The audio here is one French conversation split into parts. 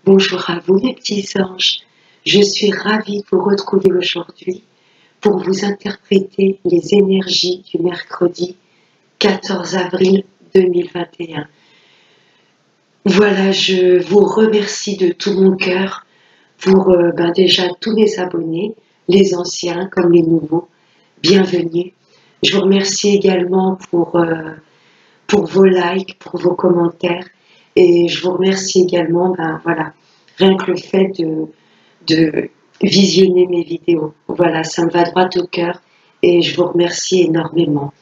Bonjour à vous mes petits anges, je suis ravie de vous retrouver aujourd'hui pour vous interpréter les énergies du mercredi 14 avril 2021. Voilà, je vous remercie de tout mon cœur pour déjà tous mes abonnés, les anciens comme les nouveaux, bienvenue. Je vous remercie également pour vos likes, pour vos commentaires. Et je vous remercie également, rien que le fait de visionner mes vidéos. Voilà, ça me va droit au cœur et je vous remercie énormément.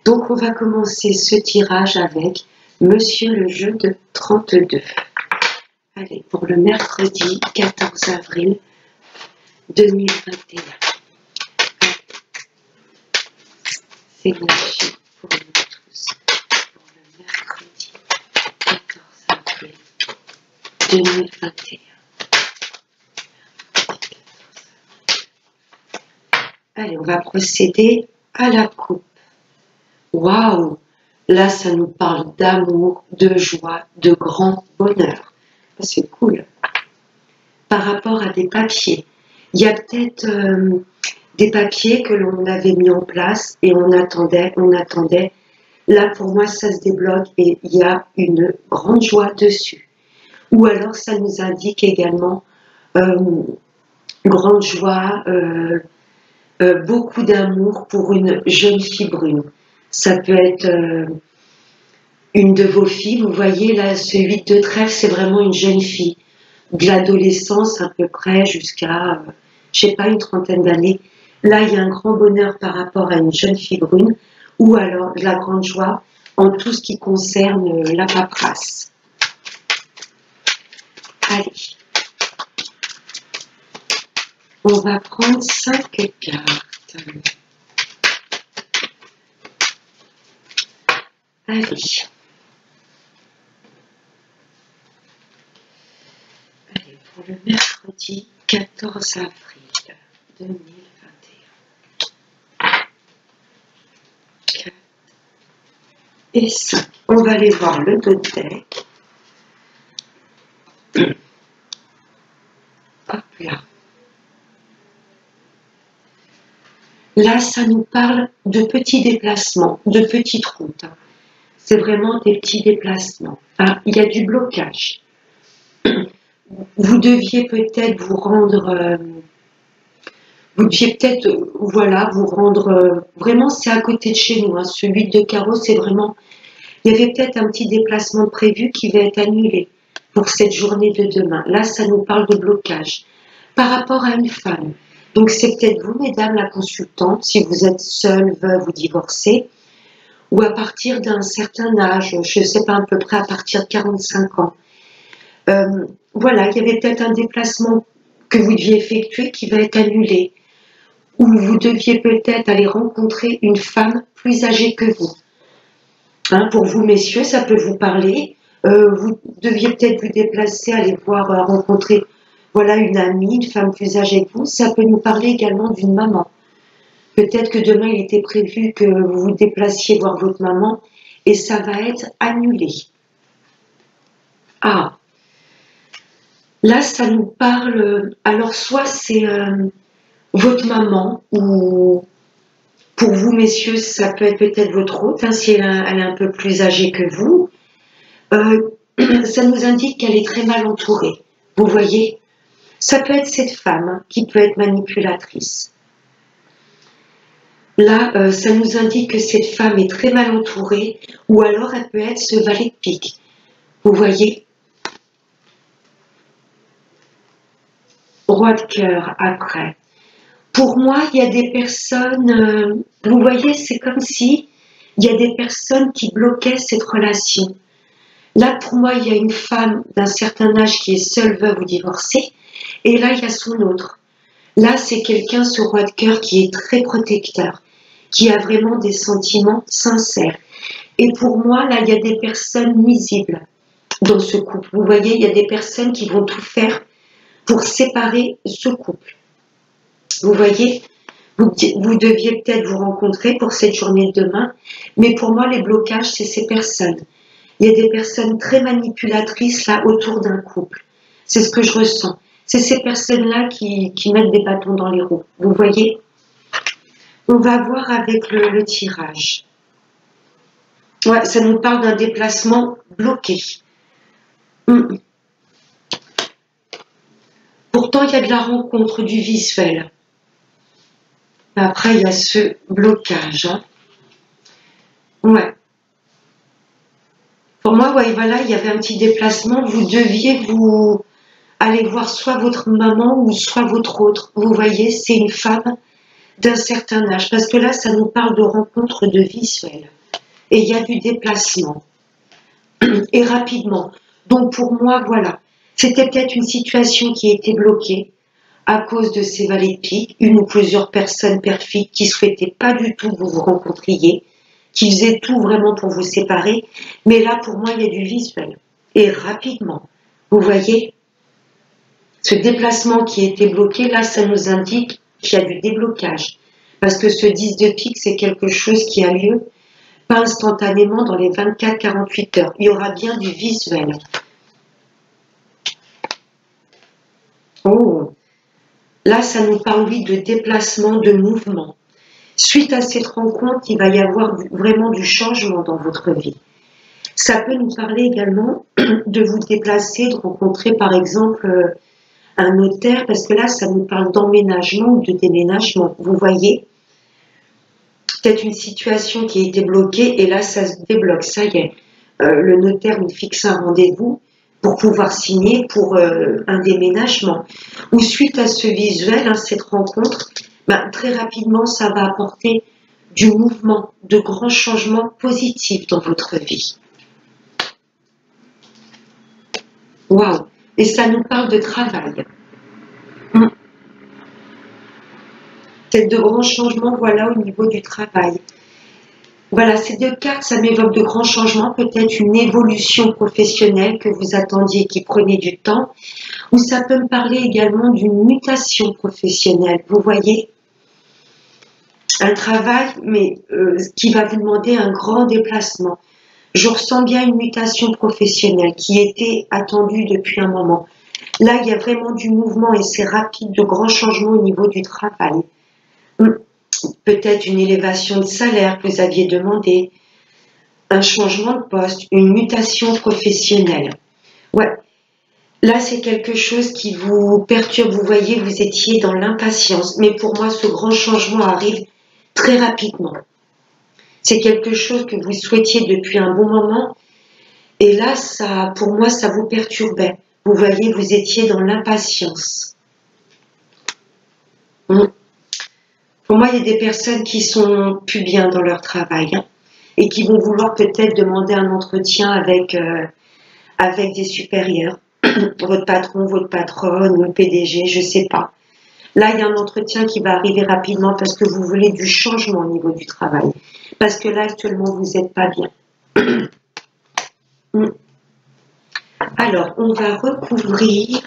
Donc, on va commencer ce tirage avec Monsieur le jeu de 32. Allez, pour le mercredi 14 avril 2021. C'est énergie pour nous tous. Pour le mercredi 14 avril 2021. Allez, on va procéder à la coupe. Waouh! Là, ça nous parle d'amour, de joie, de grand bonheur. C'est cool. Par rapport à des papiers, il y a peut-être des papiers que l'on avait mis en place et on attendait. Là, pour moi, ça se débloque et il y a une grande joie dessus. Ou alors, ça nous indique également grande joie, beaucoup d'amour pour une jeune fille brune. Ça peut être une de vos filles. Vous voyez, là, ce 8 de trèfle, c'est vraiment une jeune fille. De l'adolescence à peu près jusqu'à, je sais pas, une trentaine d'années. Là, il y a un grand bonheur par rapport à une jeune fille brune. Ou alors, de la grande joie en tout ce qui concerne la paperasse. Allez. On va prendre 5 cartes. Allez. Allez, pour le mercredi 14 avril 2021. 4 et 5. On va aller voir le dos de deck. Hop là. Là, ça nous parle de petits déplacements, de petites routes. C'est vraiment des petits déplacements. Enfin, il y a du blocage. Vous deviez peut-être vous rendre... vous rendre... vraiment, c'est à côté de chez nous. Hein. Ce 8 de carreau, c'est vraiment... Il y avait peut-être un petit déplacement prévu qui va être annulé pour cette journée de demain. Là, ça nous parle de blocage. Par rapport à une femme. Donc, c'est peut-être vous, mesdames, la consultante, si vous êtes seule, veuve ou divorcée, ou à partir d'un certain âge, je ne sais pas, à peu près à partir de 45 ans. Voilà, il y avait peut-être un déplacement que vous deviez effectuer qui va être annulé. Ou vous deviez peut-être aller rencontrer une femme plus âgée que vous. Hein, pour vous, messieurs, ça peut vous parler. Vous deviez peut-être vous déplacer, aller voir, rencontrer voilà, une amie, une femme plus âgée que vous. Ça peut nous parler également d'une maman. Peut-être que demain, il était prévu que vous vous déplaciez voir votre maman et ça va être annulé. Ah, là, ça nous parle... Alors, soit c'est votre maman ou... Pour vous, messieurs, ça peut être peut-être votre hôte, hein, si elle est un peu plus âgée que vous. Ça nous indique qu'elle est très mal entourée. Vous voyez? Ça peut être cette femme hein, qui peut être manipulatrice. Là, ça nous indique que cette femme est très mal entourée, ou alors elle peut être ce valet de pique. Vous voyez? Roi de cœur, après. Pour moi, il y a des personnes, vous voyez, c'est comme si il y a des personnes qui bloquaient cette relation. Là, pour moi, il y a une femme d'un certain âge qui est seule, veuve ou divorcée, et là, il y a son autre. Là, c'est quelqu'un, ce roi de cœur, qui est très protecteur, qui a vraiment des sentiments sincères. Et pour moi, là, il y a des personnes nuisibles dans ce couple. Vous voyez, il y a des personnes qui vont tout faire pour séparer ce couple. Vous voyez, vous deviez peut-être vous rencontrer pour cette journée de demain, mais pour moi, les blocages, c'est ces personnes. Il y a des personnes très manipulatrices là autour d'un couple. C'est ce que je ressens. C'est ces personnes-là qui mettent des bâtons dans les roues. Vous voyez? On va voir avec le tirage. Ouais, ça nous parle d'un déplacement bloqué. Pourtant, il y a de la rencontre, du visuel. Après, il y a ce blocage. Hein. Ouais. Pour moi, ouais, voilà, il y avait un petit déplacement. Vous deviez vous aller voir soit votre maman ou soit votre autre. Vous voyez, c'est une femme d'un certain âge. Parce que là, ça nous parle de rencontre, de visuel. Et il y a du déplacement. Et rapidement. Donc pour moi, voilà. C'était peut-être une situation qui a été bloquée à cause de ces valets de pique, une ou plusieurs personnes perfides qui souhaitaient pas du tout que vous vous rencontriez, qui faisaient tout vraiment pour vous séparer. Mais là, pour moi, il y a du visuel. Et rapidement. Vous voyez, ce déplacement qui a été bloqué, là, ça nous indique qu'il y a du déblocage. Parce que ce 10 de pique, c'est quelque chose qui a lieu pas instantanément dans les 24-48 heures. Il y aura bien du visuel. Oh, là, ça nous parle, oui, de déplacement, de mouvement. Suite à cette rencontre, il va y avoir vraiment du changement dans votre vie. Ça peut nous parler également de vous déplacer, de rencontrer par exemple un notaire, parce que là, ça nous parle d'emménagement ou de déménagement. Vous voyez, peut-être une situation qui a été bloquée et là, ça se débloque. Ça y est, le notaire nous fixe un rendez-vous pour pouvoir signer pour un déménagement. Ou suite à ce visuel, hein, cette rencontre, ben, très rapidement, ça va apporter du mouvement, de grands changements positifs dans votre vie. Waouh! Et ça nous parle de travail. Peut-être de grands changements, voilà, au niveau du travail. Voilà, ces deux cartes, ça m'évoque de grands changements, peut-être une évolution professionnelle que vous attendiez, qui prenait du temps, ou ça peut me parler également d'une mutation professionnelle. Vous voyez, un travail, mais qui va vous demander un grand déplacement. Je ressens bien une mutation professionnelle qui était attendue depuis un moment. Là, il y a vraiment du mouvement et c'est rapide, de grands changements au niveau du travail. Peut-être une élévation de salaire que vous aviez demandé, un changement de poste, une mutation professionnelle. Ouais, là c'est quelque chose qui vous perturbe, vous voyez, vous étiez dans l'impatience, mais pour moi ce grand changement arrive très rapidement. C'est quelque chose que vous souhaitiez depuis un bon moment, et là, ça, pour moi, ça vous perturbait. Vous voyez, vous étiez dans l'impatience. Pour moi, il y a des personnes qui sont plus bien dans leur travail hein, et qui vont vouloir peut-être demander un entretien avec des supérieurs, votre patron, votre patronne ou le PDG, je ne sais pas. Là, il y a un entretien qui va arriver rapidement parce que vous voulez du changement au niveau du travail. Parce que là, actuellement, vous n'êtes pas bien. Alors, on va recouvrir,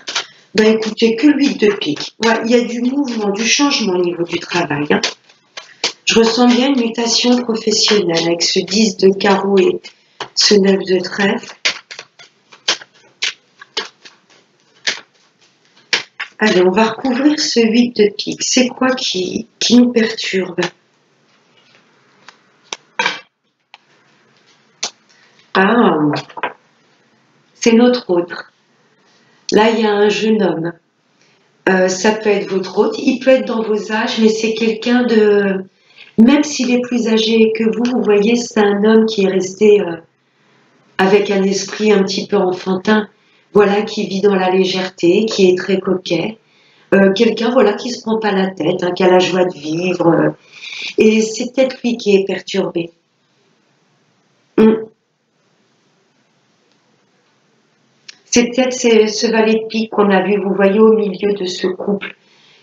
ben écoutez, que l'huile de pique. Ouais, il y a du mouvement, du changement au niveau du travail. Hein. Je ressens bien une mutation professionnelle avec ce 10 de carreau et ce 9 de trèfle. Allez, on va recouvrir ce 8 de pique. C'est quoi qui nous perturbe? Ah, c'est notre autre. Là, il y a un jeune homme. Ça peut être votre autre. Il peut être dans vos âges, mais c'est quelqu'un de... Même s'il est plus âgé que vous voyez, c'est un homme qui est resté avec un esprit un petit peu enfantin. Voilà, qui vit dans la légèreté, qui est très coquet. Quelqu'un, voilà, qui se prend pas la tête, hein, qui a la joie de vivre. Et c'est peut-être lui qui est perturbé. C'est peut-être ce valet de pique qu'on a vu, vous voyez, au milieu de ce couple.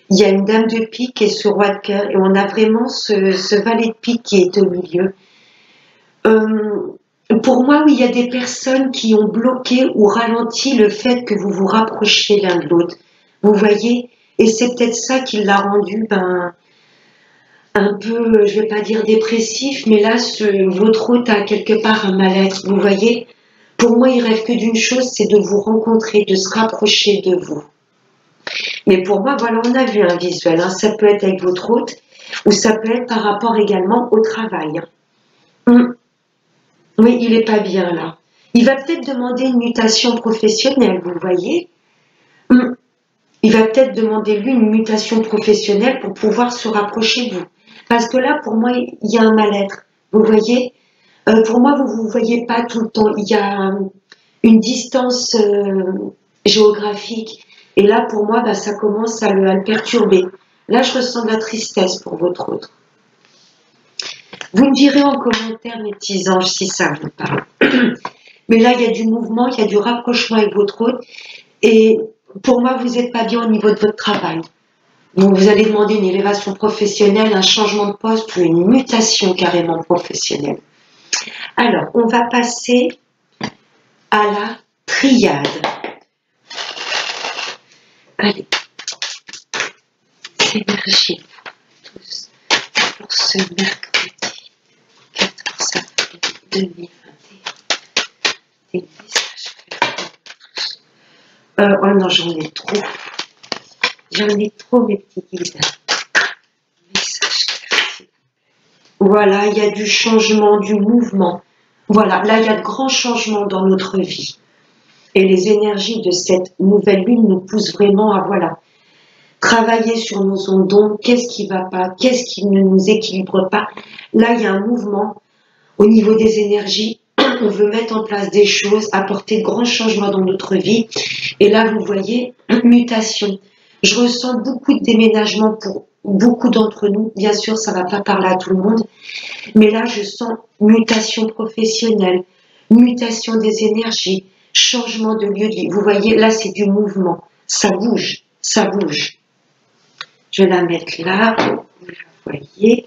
Il y a une dame de pique et ce roi de cœur, et on a vraiment ce valet de pique qui est au milieu. Pour moi, oui, il y a des personnes qui ont bloqué ou ralenti le fait que vous vous rapprochiez l'un de l'autre. Vous voyez, et c'est peut-être ça qui l'a rendu un peu, je ne vais pas dire dépressif, mais là, votre hôte a quelque part un mal-être. Vous voyez, Pour moi, il rêve que d'une chose, c'est de vous rencontrer, de se rapprocher de vous. Mais pour moi, voilà, on a vu un visuel, hein. Ça peut être avec votre hôte ou ça peut être par rapport également au travail. Oui, il n'est pas bien là. Il va peut-être demander une mutation professionnelle, vous voyez. Il va peut-être demander lui une mutation professionnelle pour pouvoir se rapprocher de vous. Parce que là, pour moi, il y a un mal-être. Vous voyez, pour moi, vous ne vous voyez pas tout le temps. Il y a une distance géographique. Et là, pour moi, bah, ça commence à le perturber. Là, je ressens de la tristesse pour votre autre. Vous me direz en commentaire, mes petits anges, si ça vous parle. Mais là, il y a du mouvement, il y a du rapprochement avec votre autre. Et pour moi, vous n'êtes pas bien au niveau de votre travail. Vous allez demander une élévation professionnelle, un changement de poste ou une mutation carrément professionnelle. Alors, on va passer à la triade. Allez, énergie pour tous pour ce mercredi 14 avril 2021. Des messages clairs pour tous. Oh non, j'en ai trop. J'en ai trop, mes petits guides. Messages clairs. Voilà, il y a du changement, du mouvement. Voilà, là, il y a de grands changements dans notre vie. Et les énergies de cette nouvelle lune nous poussent vraiment à, voilà, travailler sur nos ondons, qu'est-ce qui ne va pas, qu'est-ce qui ne nous équilibre pas. Là, il y a un mouvement au niveau des énergies. On veut mettre en place des choses, apporter de grands changements dans notre vie. Et là, vous voyez, mutation. Je ressens beaucoup de déménagements pour beaucoup d'entre nous. Bien sûr, ça ne va pas parler à tout le monde. Mais là, je sens mutation professionnelle, mutation des énergies, changement de lieu de vie. Vous voyez, là, c'est du mouvement. Ça bouge, ça bouge. Je vais la mettre là, vous la voyez.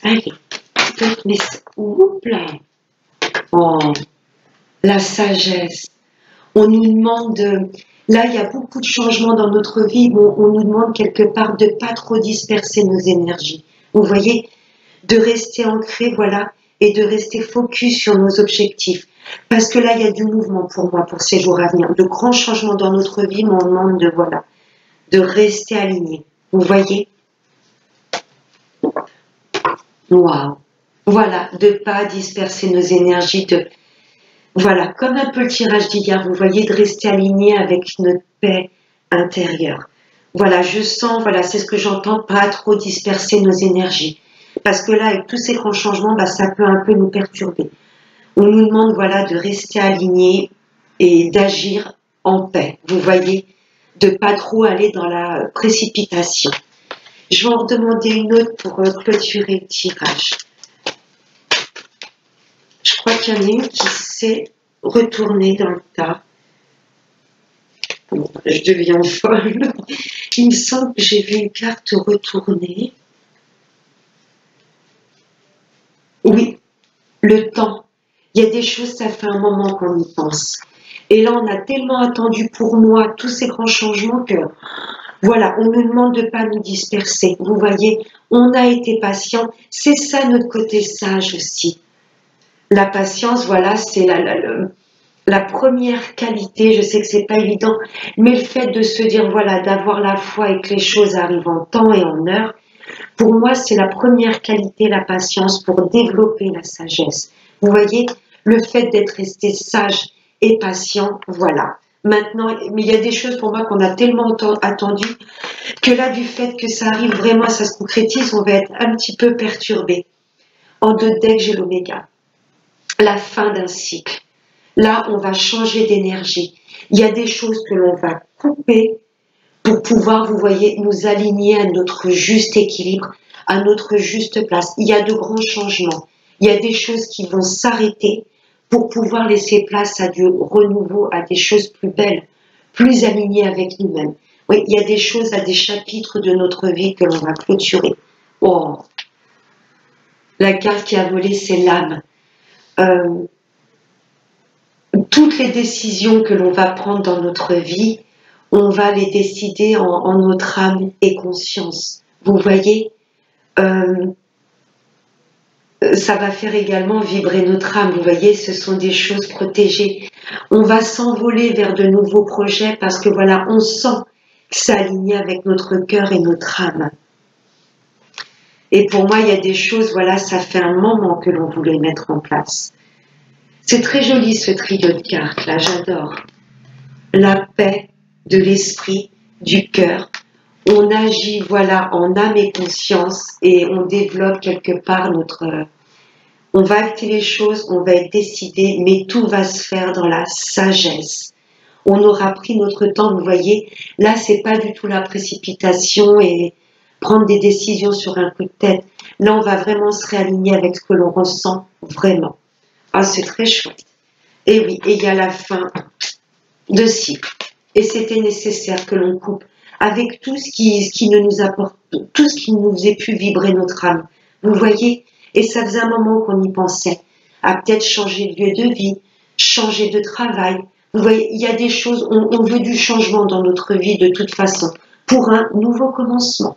Allez, mais oups là. Oh, la sagesse. On nous demande, là, il y a beaucoup de changements dans notre vie. Bon, on nous demande quelque part de ne pas trop disperser nos énergies. Vous voyez, de rester ancré, voilà, et de rester focus sur nos objectifs. Parce que là, il y a du mouvement pour moi, pour ces jours à venir. De grands changements dans notre vie, mais on demande de, voilà, de rester aligné. Vous voyez? Waouh! Voilà, de ne pas disperser nos énergies, de, voilà, comme un peu le tirage d'hier, vous voyez, de rester aligné avec notre paix intérieure. Voilà, je sens, voilà, c'est ce que j'entends, pas trop disperser nos énergies. Parce que là, avec tous ces grands changements, bah, ça peut un peu nous perturber. On nous demande, voilà, de rester aligné et d'agir en paix. Vous voyez, de pas trop aller dans la précipitation. Je vais en redemander une autre pour clôturer le tirage. Je crois qu'il y en a une qui s'est retournée dans le tas. Bon, je deviens folle. Il me semble que j'ai vu une carte retourner. Oui, le temps. Il y a des choses, ça fait un moment qu'on y pense. Et là, on a tellement attendu pour moi tous ces grands changements que, voilà, on nous demande de ne pas nous disperser. Vous voyez, on a été patient. C'est ça notre côté sage aussi. La patience, voilà, c'est la première qualité. Je sais que c'est pas évident, mais le fait de se dire, voilà, d'avoir la foi et que les choses arrivent en temps et en heure, pour moi, c'est la première qualité, la patience, pour développer la sagesse. Vous voyez, le fait d'être resté sage et patient, voilà. Maintenant, mais il y a des choses pour moi qu'on a tellement attendu que là, du fait que ça arrive vraiment, ça se concrétise, on va être un petit peu perturbé. En deux decks, j'ai l'oméga. La fin d'un cycle. Là, on va changer d'énergie. Il y a des choses que l'on va couper pour pouvoir, vous voyez, nous aligner à notre juste équilibre, à notre juste place. Il y a de grands changements. Il y a des choses qui vont s'arrêter pour pouvoir laisser place à du renouveau, à des choses plus belles, plus alignées avec nous-mêmes. Oui, il y a des choses, à des chapitres de notre vie que l'on va clôturer. Oh, la carte qui a volé, c'est l'âme. Toutes les décisions que l'on va prendre dans notre vie, on va les décider en notre âme et conscience. Vous voyez, ça va faire également vibrer notre âme. Vous voyez, ce sont des choses protégées. On va s'envoler vers de nouveaux projets parce que voilà, on sent que c'est aligné avec notre cœur et notre âme. Et pour moi, il y a des choses, voilà, ça fait un moment que l'on voulait mettre en place. C'est très joli ce trio de cartes, là, j'adore. La paix de l'esprit, du cœur. On agit, voilà, en âme et conscience et on développe quelque part notre... on va acter les choses, on va être décidé, mais tout va se faire dans la sagesse. On aura pris notre temps, vous voyez. Là, c'est pas du tout la précipitation et prendre des décisions sur un coup de tête. Là, on va vraiment se réaligner avec ce que l'on ressent vraiment. Ah, c'est très chouette. Et oui, et il y a la fin de cycle. Et c'était nécessaire que l'on coupe avec tout ce qui ne nous apporte, tout ce qui nous ait pu vibrer notre âme. Vous voyez? Et ça faisait un moment qu'on y pensait. À peut-être changer de lieu de vie, changer de travail. Vous voyez, il y a des choses, on veut du changement dans notre vie de toute façon. Pour un nouveau commencement.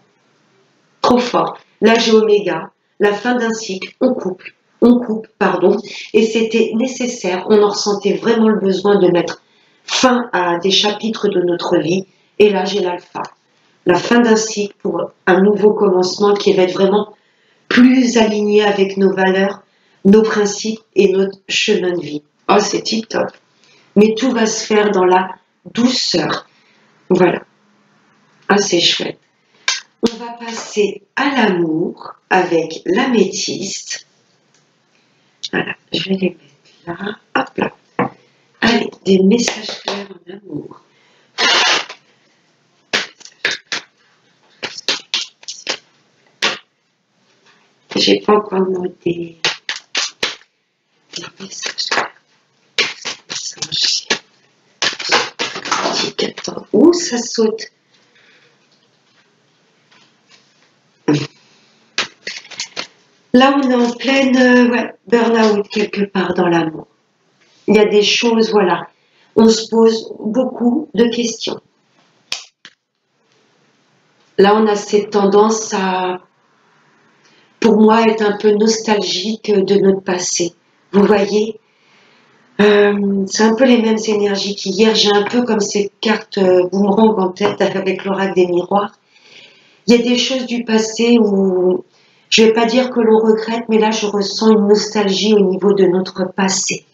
Trop fort. Là, j'ai Oméga, la fin d'un cycle, on coupe, pardon. Et c'était nécessaire, on en ressentait vraiment le besoin de mettre fin à des chapitres de notre vie. Et là, j'ai l'alpha. La fin d'un cycle pour un nouveau commencement qui va être vraiment plus aligné avec nos valeurs, nos principes et notre chemin de vie. Oh, c'est tip top. Mais tout va se faire dans la douceur. Voilà. Ah, c'est chouette. On va passer à l'amour avec l'améthyste. Voilà, je vais les mettre là. Hop là. Allez, des messages clairs en amour. J'ai pas encore demandé des messages clairs. Attends, où ça saute? Là, on est en pleine burn-out quelque part dans l'amour. Il y a des choses, voilà. On se pose beaucoup de questions. Là, on a cette tendance à, pour moi, être un peu nostalgique de notre passé. Vous voyez, c'est un peu les mêmes énergies qu'hier. J'ai un peu comme ces cartes boomerang en tête avec l'oracle des miroirs. Il y a des choses du passé où, je ne vais pas dire que l'on regrette, mais là, je ressens une nostalgie au niveau de notre passé.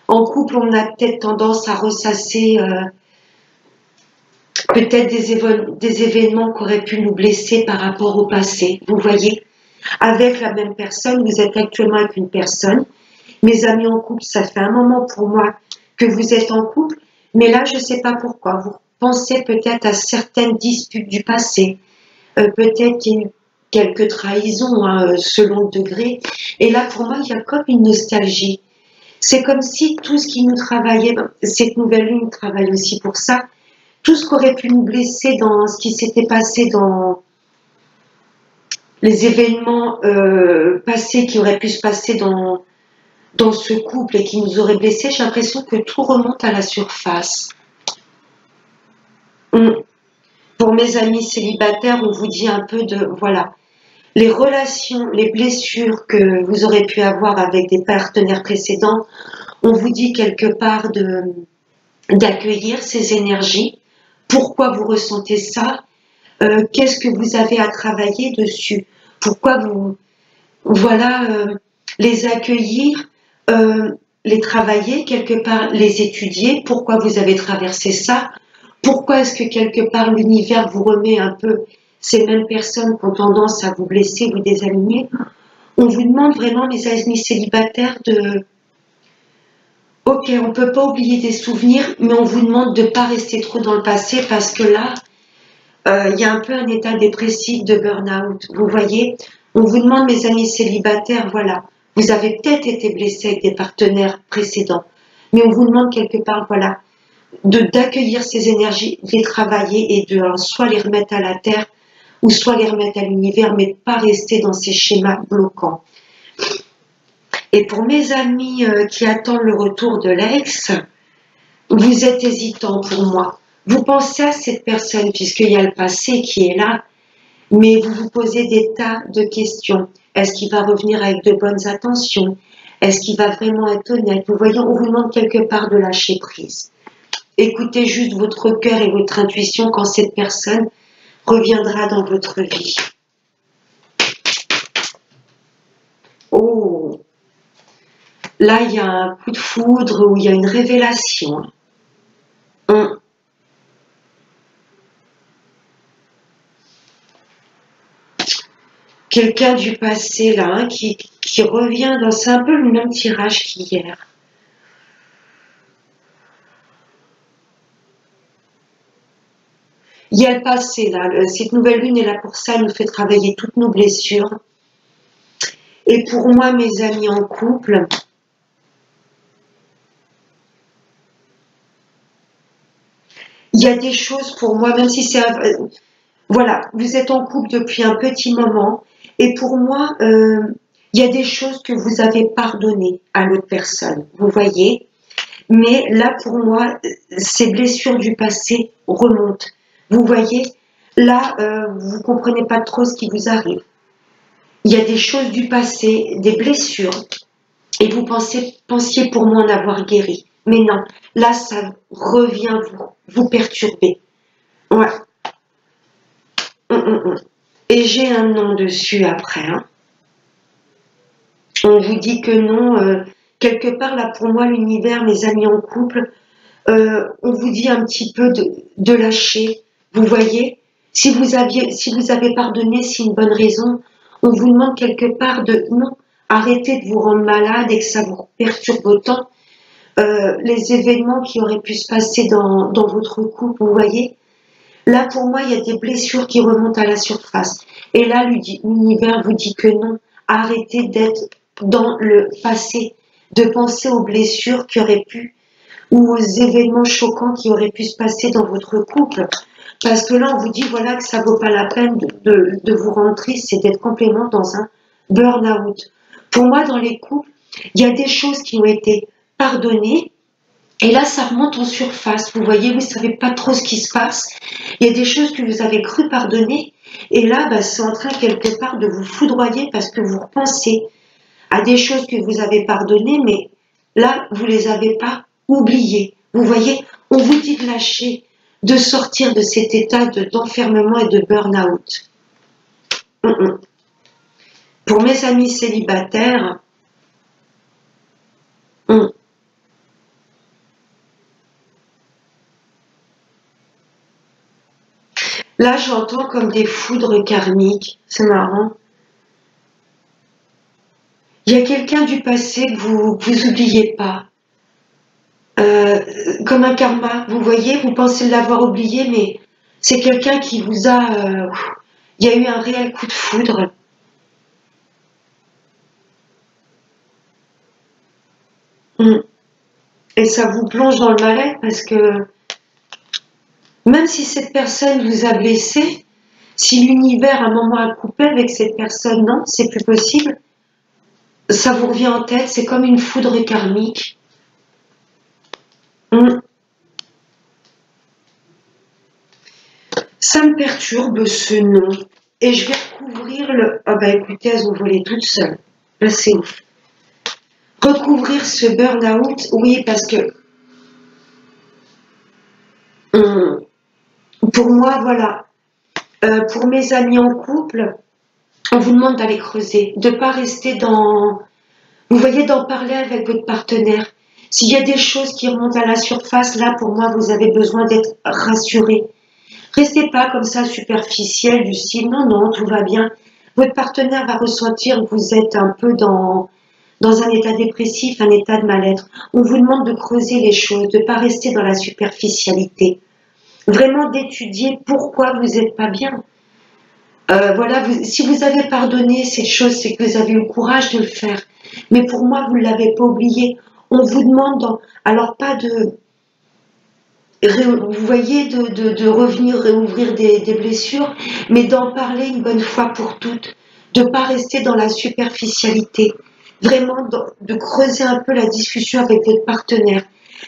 En couple, on a peut-être tendance à ressasser peut-être des événements qui auraient pu nous blesser par rapport au passé. Vous voyez, avec la même personne, vous êtes actuellement avec une personne. Mes amis en couple, ça fait un moment pour moi que vous êtes en couple, mais là, je ne sais pas pourquoi. Vous pensez peut-être à certaines disputes du passé, peut-être qu'il y a eu quelques trahisons selon le degré. Et là, pour moi, il y a comme une nostalgie. C'est comme si tout ce qui nous travaillait, cette nouvelle lune travaille aussi pour ça, tout ce qui aurait pu nous blesser dans ce qui s'était passé dans les événements passés qui auraient pu se passer dans ce couple et qui nous auraient blessés, j'ai l'impression que tout remonte à la surface. Pour mes amis célibataires, on vous dit un peu de, voilà, les relations, les blessures que vous aurez pu avoir avec des partenaires précédents, on vous dit quelque part d'accueillir ces énergies. Pourquoi vous ressentez ça? Qu'est-ce que vous avez à travailler dessus? Pourquoi vous... Voilà, les accueillir, les travailler, quelque part les étudier. Pourquoi vous avez traversé ça? Pourquoi est-ce que quelque part l'univers vous remet un peu ces mêmes personnes qui ont tendance à vous blesser, vous désaligner? On vous demande vraiment, mes amis célibataires, de... Ok, on ne peut pas oublier des souvenirs, mais on vous demande de ne pas rester trop dans le passé parce que là, il y a un peu un état dépressif de burn-out. Vous voyez, on vous demande, mes amis célibataires, voilà, vous avez peut-être été blessés avec des partenaires précédents, mais on vous demande quelque part, voilà, d'accueillir ces énergies, de les travailler et de soit les remettre à la terre ou soit les remettre à l'univers, mais pas rester dans ces schémas bloquants. Et pour mes amis qui attendent le retour de l'ex, vous êtes hésitant pour moi. Vous pensez à cette personne puisqu'il y a le passé qui est là, mais vous vous posez des tas de questions. Est-ce qu'il va revenir avec de bonnes intentions? Est-ce qu'il va vraiment être honnête? Vous voyez, on vous demande quelque part de lâcher prise. Écoutez juste votre cœur et votre intuition quand cette personne reviendra dans votre vie. Oh, là, il y a un coup de foudre ou il y a une révélation. Quelqu'un du passé, là, hein, qui revient dans... C'est un peu le même tirage qu'hier. Il y a le passé, là. Cette nouvelle lune est là pour ça, elle nous fait travailler toutes nos blessures. Et pour moi, mes amis en couple, il y a des choses pour moi, même si c'est... Voilà, vous êtes en couple depuis un petit moment, et pour moi, il y a des choses que vous avez pardonnées à l'autre personne, vous voyez. Mais là, pour moi, ces blessures du passé remontent. Vous voyez, là, vous comprenez pas trop ce qui vous arrive. Il y a des choses du passé, des blessures, et vous pensiez pour moi en avoir guéri. Mais non, là, ça revient vous perturber. Ouais. Et j'ai un nom dessus après. Hein. On vous dit que non. Quelque part, là, pour moi, l'univers, mes amis en couple, on vous dit un petit peu de lâcher. Vous voyez, si vous avez pardonné, c'est une bonne raison. On vous demande quelque part de non, arrêtez de vous rendre malade et que ça vous perturbe autant. Les événements qui auraient pu se passer dans votre couple, vous voyez. Là, pour moi, il y a des blessures qui remontent à la surface. Et là, l'univers vous dit que non, arrêtez d'être dans le passé, de penser aux blessures qui auraient pu ou aux événements choquants qui auraient pu se passer dans votre couple. Parce que là, on vous dit voilà que ça vaut pas la peine de vous rendre triste, c'est d'être complètement dans un burn-out. Pour moi, dans les couples, il y a des choses qui ont été pardonnées, et là, ça remonte en surface. Vous voyez, vous ne savez pas trop ce qui se passe. Il y a des choses que vous avez cru pardonner, et là, c'est en train quelque part de vous foudroyer parce que vous repensez à des choses que vous avez pardonnées, mais là, vous les avez pas oubliées. Vous voyez, on vous dit de lâcher, de sortir de cet état d'enfermement et de burn-out. Pour mes amis célibataires, là, j'entends comme des foudres karmiques. C'est marrant. Il y a quelqu'un du passé que vous oubliez pas. Comme un karma, vous voyez, vous pensez l'avoir oublié, mais c'est quelqu'un qui vous a... il y a eu un réel coup de foudre. Et ça vous plonge dans le mal-être parce que même si cette personne vous a blessé, si l'univers à un moment a coupé avec cette personne, non, c'est plus possible. Ça vous revient en tête, c'est comme une foudre karmique. Ça me perturbe ce nom. Et je vais recouvrir le... Ah bah écoutez, elles ont volé toutes seules. Là, c'est ouf. Recouvrir ce burn-out, oui, parce que... pour moi, voilà. Pour mes amis en couple, on vous demande d'aller creuser, de ne pas rester dans... Vous voyez, d'en parler avec votre partenaire. S'il y a des choses qui remontent à la surface, là, pour moi, vous avez besoin d'être rassuré. Restez pas comme ça superficiel du style non, non, tout va bien. Votre partenaire va ressentir que vous êtes un peu dans un état dépressif, un état de mal-être. On vous demande de creuser les choses, de ne pas rester dans la superficialité. Vraiment d'étudier pourquoi vous n'êtes pas bien. Voilà, si vous avez pardonné cette chose, c'est que vous avez eu le courage de le faire. Mais pour moi, vous ne l'avez pas oublié. On vous demande, alors pas de... Vous voyez, de revenir réouvrir des blessures, mais d'en parler une bonne fois pour toutes, de ne pas rester dans la superficialité, vraiment de creuser un peu la discussion avec votre partenaire.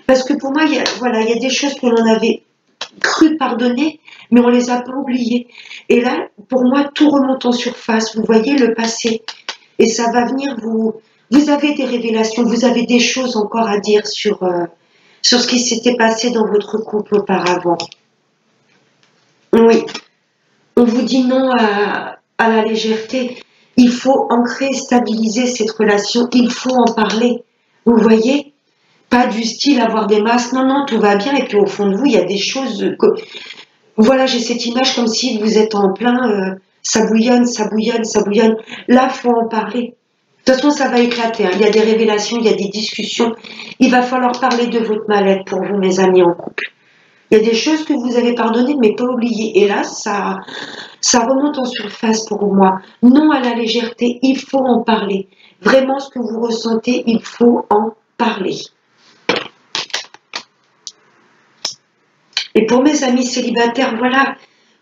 Parce que pour moi, il y a des choses que l'on avait cru pardonner, mais on les a pas oubliées. Et là, pour moi, tout remonte en surface. Vous voyez le passé. et ça va venir vous avez des révélations, vous avez des choses encore à dire sur ce qui s'était passé dans votre couple auparavant. Oui, on vous dit non à la légèreté. Il faut ancrer, stabiliser cette relation, il faut en parler. Vous voyez? Pas du style avoir des masques, non, non, tout va bien, et puis au fond de vous, il y a des choses que... Voilà, j'ai cette image comme si vous êtes en plein, ça bouillonne, ça bouillonne, ça bouillonne. Là, il faut en parler. De toute façon, ça va éclater, hein. Il y a des révélations, il y a des discussions. Il va falloir parler de votre mal-être pour vous, mes amis en couple. Il y a des choses que vous avez pardonnées, mais pas oubliées. Et là, ça remonte en surface pour moi. Non à la légèreté, il faut en parler. Vraiment, ce que vous ressentez, il faut en parler. Et pour mes amis célibataires, voilà,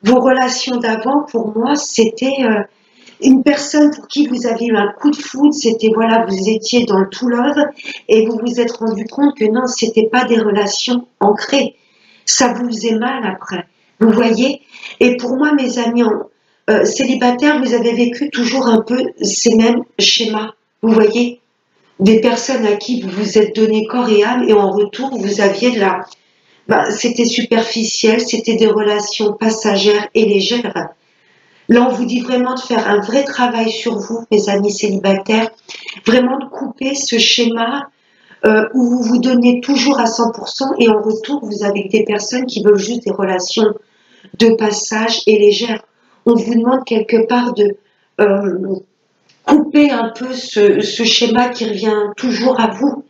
vos relations d'avant, pour moi, c'était une personne pour qui vous avez eu un coup de foudre, c'était, voilà, vous étiez dans le tout love, et vous vous êtes rendu compte que non, c'était pas des relations ancrées. Ça vous faisait mal après. Vous voyez? Et pour moi, mes amis célibataires, vous avez vécu toujours un peu ces mêmes schémas. Vous voyez? Des personnes à qui vous vous êtes donné corps et âme, et en retour, vous aviez de la... c'était superficiel, c'était des relations passagères et légères. Là, on vous dit vraiment de faire un vrai travail sur vous, mes amis célibataires, vraiment de couper ce schéma où vous vous donnez toujours à 100% et en retour, vous avez des personnes qui veulent juste des relations de passage et légères. On vous demande quelque part de couper un peu ce schéma qui revient toujours à vous.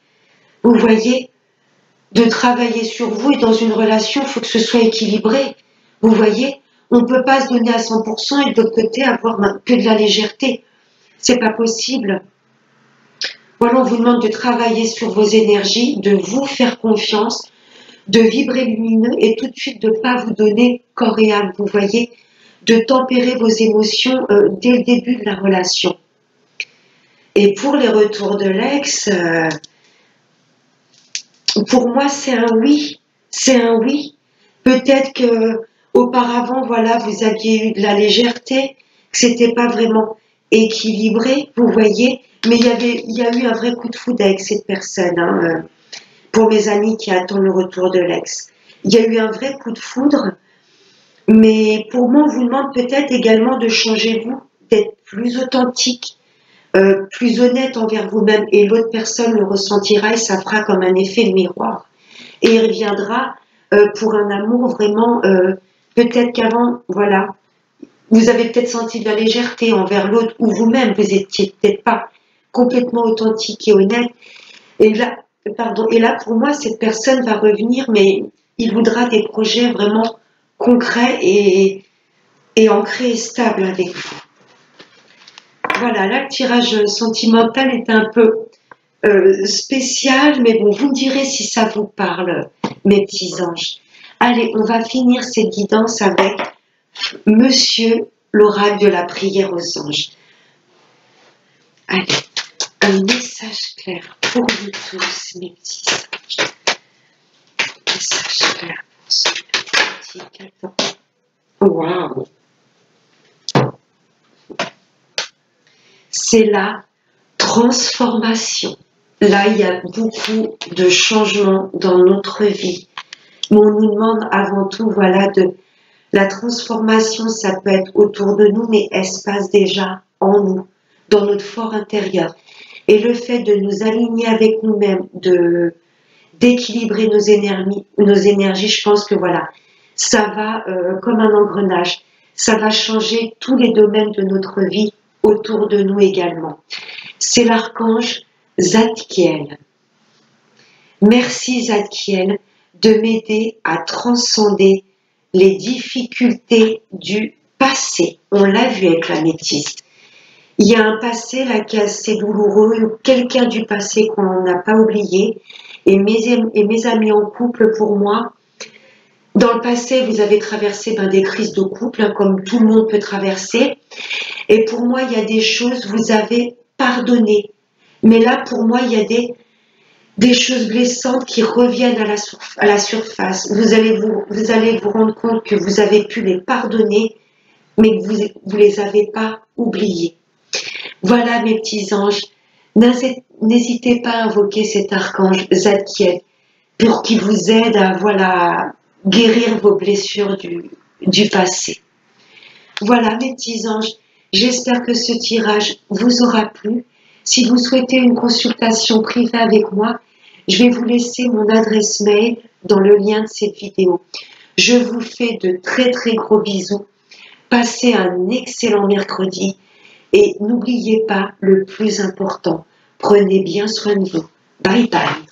Vous voyez, de travailler sur vous, et dans une relation, il faut que ce soit équilibré. Vous voyez, on ne peut pas se donner à 100% et de l'autre côté avoir que de la légèreté. C'est pas possible. Voilà, on vous demande de travailler sur vos énergies, de vous faire confiance, de vibrer lumineux et tout de suite de ne pas vous donner corps et âme, vous voyez, de tempérer vos émotions dès le début de la relation. Et pour les retours de l'ex, pour moi c'est un oui, c'est un oui. Peut-être que auparavant, voilà, vous aviez eu de la légèreté, que c'était pas vraiment équilibré, vous voyez, mais il y a eu un vrai coup de foudre avec cette personne, hein, pour mes amis qui attendent le retour de l'ex. Il y a eu un vrai coup de foudre, mais pour moi, on vous demande peut-être également de changer vous, d'être plus authentique, plus honnête envers vous-même, et l'autre personne le ressentira et ça fera comme un effet de miroir. Et il reviendra pour un amour vraiment, peut-être qu'avant, voilà, vous avez peut-être senti de la légèreté envers l'autre, ou vous-même, vous étiez peut-être pas complètement authentique et honnête. Et là, et là, pour moi, cette personne va revenir, mais il voudra des projets vraiment concrets et ancrés et stables avec vous. Voilà, là, le tirage sentimental est un peu spécial, mais bon, vous me direz si ça vous parle, mes petits anges. Allez, on va finir cette guidance avec Monsieur l'oracle de la prière aux anges. Allez, un message clair pour vous tous, mes petits anges. Message clair pour ce petit cadeau. Waouh! C'est la transformation. Là, il y a beaucoup de changements dans notre vie. Mais on nous demande avant tout, voilà, de la transformation, ça peut être autour de nous, mais elle se passe déjà en nous, dans notre fort intérieur. Et le fait de nous aligner avec nous-mêmes, d'équilibrer nos énergies, je pense que voilà, ça va comme un engrenage. Ça va changer tous les domaines de notre vie autour de nous également. C'est l'archange Zadkiel. Merci Zadkiel de m'aider à transcender les difficultés du passé. On l'a vu avec l'améthyste. Il y a un passé là qui est assez douloureux, quelqu'un du passé qu'on n'a pas oublié. Et mes amis en couple, pour moi, dans le passé, vous avez traversé des crises de couple, hein, comme tout le monde peut traverser. Et pour moi, il y a des choses, vous avez pardonné. Mais là, pour moi, il y a des choses blessantes qui reviennent à la surface. Vous allez vous rendre compte que vous avez pu les pardonner, mais que vous les avez pas oubliées. Voilà mes petits anges, n'hésitez pas à invoquer cet archange Zadkiel pour qu'il vous aide à voilà, guérir vos blessures du passé. Voilà mes petits anges, j'espère que ce tirage vous aura plu. Si vous souhaitez une consultation privée avec moi, je vais vous laisser mon adresse mail dans le lien de cette vidéo. Je vous fais de très très gros bisous. Passez un excellent mercredi et n'oubliez pas le plus important, prenez bien soin de vous. Bye bye.